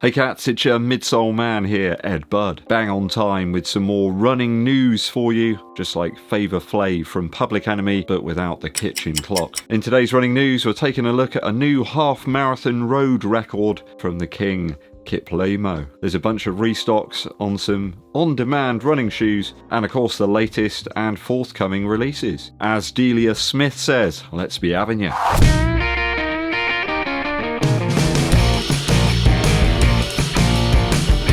Hey cats, it's your midsole man here, eddbud. Bang on time with some more running news for you, just like Alphafly from Public Enemy, but without the kitchen clock. In today's running news, we're taking a look at a new half-marathon road record from the king, Kiplimo. There's a bunch of restocks on some on-demand running shoes, and of course the latest and forthcoming releases. As Delia Smith says, let's be having ya.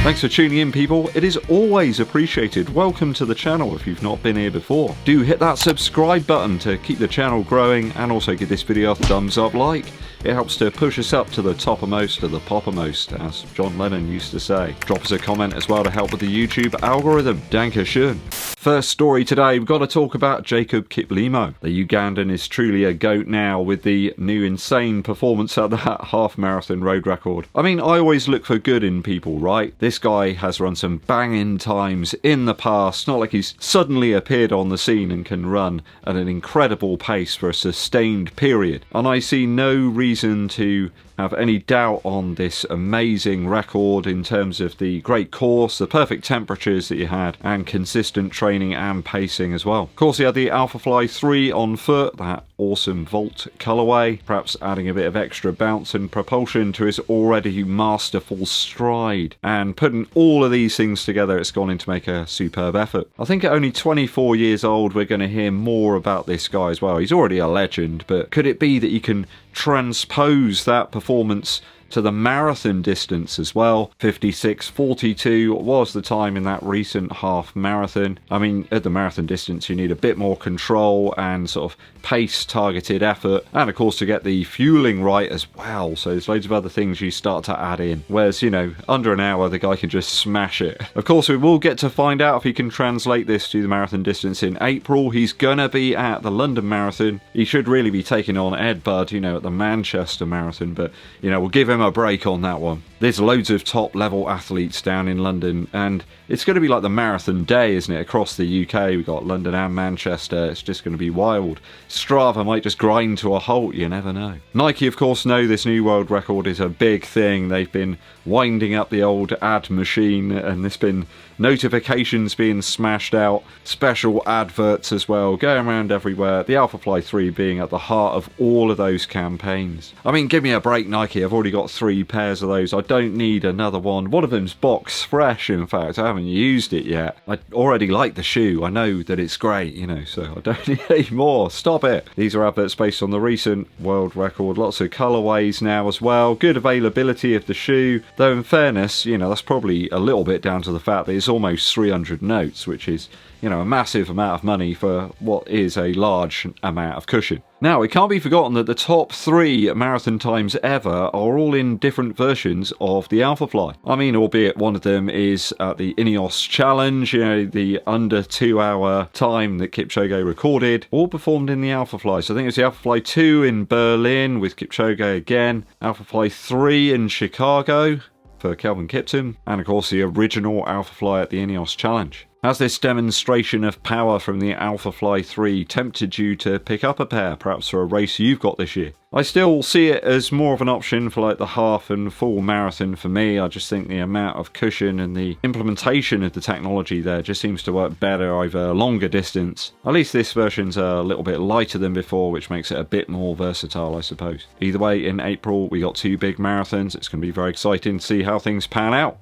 Thanks for tuning in, people. It is always appreciated. Welcome to the channel if you've not been here before. Do hit that subscribe button to keep the channel growing, and also give this video a thumbs up like. It helps to push us up to the toppermost of the poppermost, as John Lennon used to say. Drop us a comment as well to help with the YouTube algorithm. Danke schön. First story today, we've got to talk about Jacob Kiplimo. The Ugandan is truly a goat now with the new insane performance at that half-marathon road record. I mean, I always look for good in people, right? This guy has run some banging times in the past. Not like he's suddenly appeared on the scene and can run at an incredible pace for a sustained period. And I see no reason to have any doubt on this amazing record in terms of the great course, the perfect temperatures that you had, and consistent training and pacing as well. Of course, he had the Alphafly 3 on foot, that awesome Volt colourway, perhaps adding a bit of extra bounce and propulsion to his already masterful stride. And putting all of these things together, it's gone in to make a superb effort. I think at only 24 years old, we're going to hear more about this guy as well. He's already a legend, but could it be that you can transpose that performance to the marathon distance as well? 56:42 was the time in that recent half marathon. I mean, at the marathon distance you need a bit more control and sort of pace targeted effort, and of course to get the fueling right as well, so there's loads of other things you start to add in, whereas, you know, under an hour the guy can just smash it. Of course, we will get to find out if he can translate this to the marathon distance in April. He's gonna be at the London Marathon. He should really be taking on eddbud, you know, at the Manchester Marathon, but, you know, we'll give him a break on that one. There's loads of top level athletes down in London, and it's going to be like the marathon day, isn't it, across the UK. We've got London and Manchester. It's just going to be wild. Strava might just grind to a halt, you never know. Nike, of course, know this new world record is a big thing. They've been winding up the old ad machine, and there's been notifications being smashed out, special adverts as well, going around everywhere. The Alphafly 3 being at the heart of all of those campaigns. I mean, give me a break, Nike. I've already got 3 pairs of those. I don't need another one. One of them's box fresh, in fact. I haven't used it yet. I already like the shoe. I know that it's great, you know, so I don't need any more. Stop it. These are adverts based on the recent world record. Lots of colorways now as well. Good availability of the shoe, though in fairness, you know, that's probably a little bit down to the fact that it's almost 300 notes, which is, you know, a massive amount of money for what is a large amount of cushion. Now, it can't be forgotten that the top 3 marathon times ever are all in different versions of the Alphafly. I mean, albeit one of them is at the Ineos Challenge, you know, the under 2 hour time that Kipchoge recorded, all performed in the Alphafly. So I think it's the Alphafly 2 in Berlin with Kipchoge again, Alphafly 3 in Chicago for Kelvin Kiptum, and of course the original Alphafly at the Ineos Challenge. Has this demonstration of power from the Alphafly 3 tempted you to pick up a pair, perhaps for a race you've got this year? I still see it as more of an option for like the half and full marathon for me. I just think the amount of cushion and the implementation of the technology there just seems to work better over a longer distance. At least this version's a little bit lighter than before, which makes it a bit more versatile, I suppose. Either way, in April we got 2 big marathons. It's going to be very exciting to see how things pan out.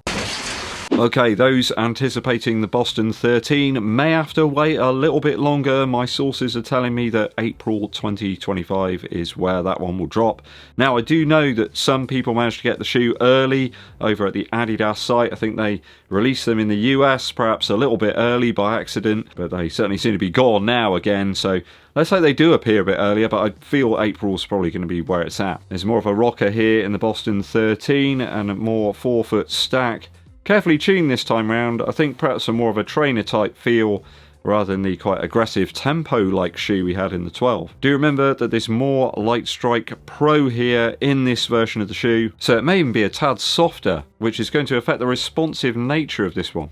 Okay, those anticipating the Boston 13 may have to wait a little bit longer. My sources are telling me that April 2025 is where that one will drop. Now, I do know that some people managed to get the shoe early over at the Adidas site. I think they released them in the US perhaps a little bit early by accident, but they certainly seem to be gone now again, so let's say they do appear a bit earlier, but I feel April's probably going to be where it's at. There's more of a rocker here in the Boston 13 and a more 4-foot stack. Carefully tuned this time round. I think perhaps a more of a trainer type feel rather than the quite aggressive tempo like shoe we had in the 12. Do remember that there's more Light Strike Pro here in this version of the shoe, so it may even be a tad softer, which is going to affect the responsive nature of this one.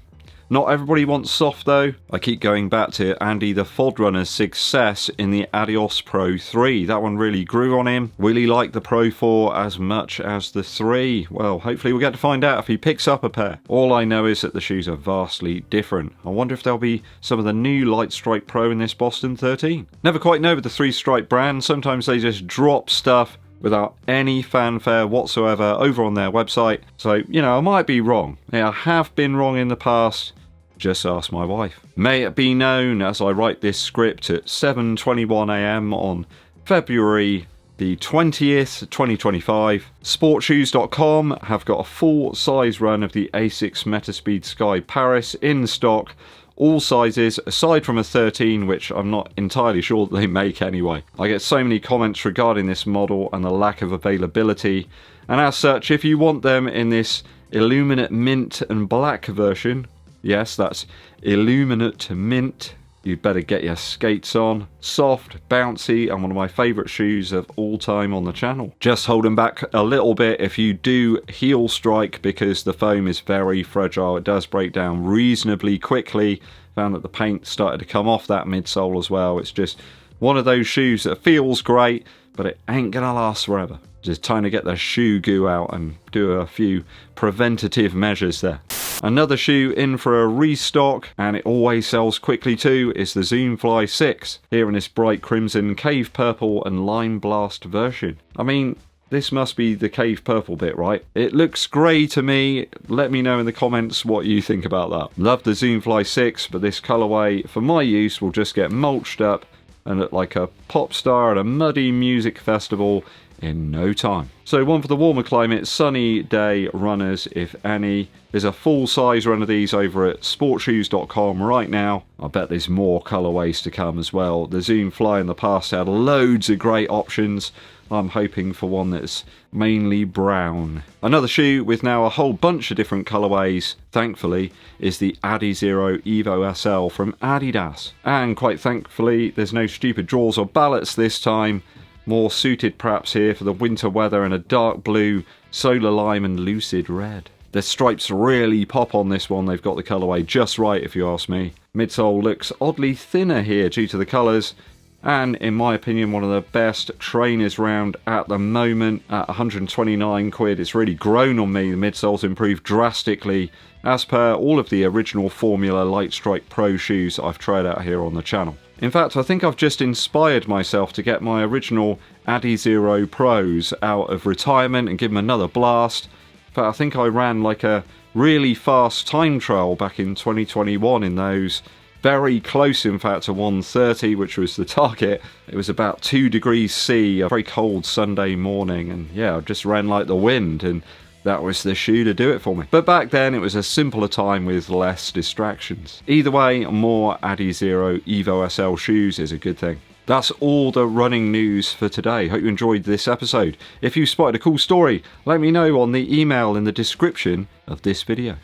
Not everybody wants soft though. I keep going back to Andy the Fod Runner's success in the Adios Pro 3. That one really grew on him. Will he like the Pro 4 as much as the 3? Well, hopefully we'll get to find out if he picks up a pair. All I know is that the shoes are vastly different. I wonder if there'll be some of the new Light Strike Pro in this Boston 13. Never quite know with the 3 Stripe brand. Sometimes they just drop stuff without any fanfare whatsoever over on their website. So, you know, I might be wrong. Yeah, I have been wrong in the past. Just ask my wife. May it be known as I write this script at 7:21 AM on February the 20th, 2025. Sportshoes.com have got a full size run of the Asics Metaspeed Sky Paris in stock. All sizes, aside from a 13, which I'm not entirely sure that they make anyway. I get so many comments regarding this model and the lack of availability, and as such, if you want them in this Illuminate Mint and Black version, yes, that's Illuminate Mint, you'd better get your skates on. Soft, bouncy, and one of my favourite shoes of all time on the channel. Just hold them back a little bit if you do heel strike, because the foam is very fragile. It does break down reasonably quickly. Found that the paint started to come off that midsole as well. It's just one of those shoes that feels great, but it ain't gonna last forever. Just time to get the shoe goo out and do a few preventative measures there. Another shoe in for a restock, and it always sells quickly too, is the Zoomfly 6, here in this bright crimson, cave purple and lime blast version. I mean, this must be the cave purple bit, right? It looks grey to me. Let me know in the comments what you think about that. Love the Zoomfly 6, but this colourway, for my use, will just get mulched up and look like a pop star at a muddy music festival in no time. So one for the warmer climate, sunny day runners, if any. There's a full size run of these over at sportshoes.com right now. I bet there's more colourways to come as well. The Zoomfly in the past had loads of great options. I'm hoping for one that's mainly brown. Another shoe with now a whole bunch of different colourways, thankfully, is the Adizero EVO SL from Adidas. And quite thankfully, there's no stupid draws or ballots this time. More suited perhaps here for the winter weather in a dark blue, solar lime and lucid red. The stripes really pop on this one. They've got the colourway just right if you ask me. Midsole looks oddly thinner here due to the colours, and in my opinion one of the best trainers round at the moment at 129 quid. It's really grown on me. The midsole's improved drastically as per all of the original Formula Light Strike Pro shoes I've tried out here on the channel. In fact, I think I've just inspired myself to get my original Adizero Pros out of retirement and give them another blast. In fact, I think I ran like a really fast time trial back in 2021 in those. Very close, in fact, to 130, which was the target. It was about 2 degrees C, a very cold Sunday morning, and yeah, I just ran like the wind, and that was the shoe to do it for me. But back then, it was a simpler time with less distractions. Either way, more Adizero EVO SL shoes is a good thing. That's all the running news for today. Hope you enjoyed this episode. If you spotted a cool story, let me know on the email in the description of this video.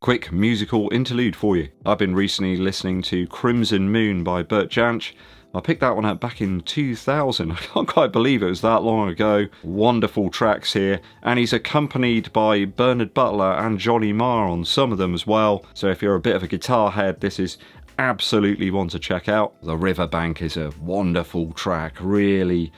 Quick musical interlude for you. I've been recently listening to Crimson Moon by Bert Jansch. I picked that one up back in 2000. I can't quite believe it was that long ago. Wonderful tracks here. And he's accompanied by Bernard Butler and Johnny Marr on some of them as well. So if you're a bit of a guitar head, this is absolutely one to check out. The Riverbank is a wonderful track. Really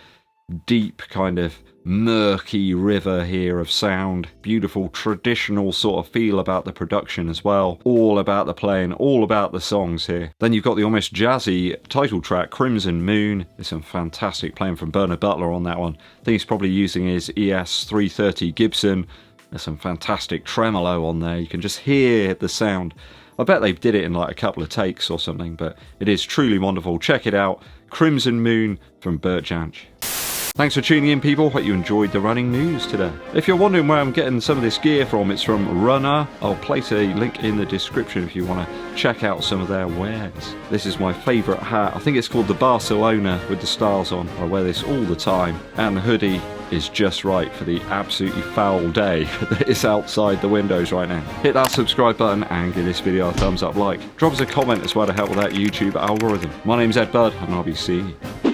deep kind of murky river here of sound. Beautiful traditional sort of feel about the production as well. All about the playing, all about the songs here. Then you've got the almost jazzy title track, Crimson Moon. There's some fantastic playing from Bernard Butler on that one. I think he's probably using his ES330 Gibson. There's some fantastic tremolo on there. You can just hear the sound. I bet they did it in like a couple of takes or something, but it is truly wonderful. Check it out. Crimson Moon from Bert Jansch. Thanks for tuning in, people. Hope you enjoyed the running news today. If you're wondering where I'm getting some of this gear from, it's from Runner. I'll place a link in the description if you want to check out some of their wares. This is my favourite hat. I think it's called the Barcelona with the stars on. I wear this all the time. And the hoodie is just right for the absolutely foul day that is outside the windows right now. Hit that subscribe button and give this video a thumbs up like. Drop us a comment as well to help with that YouTube algorithm. My name's Ed Bud, and I'll be seeing you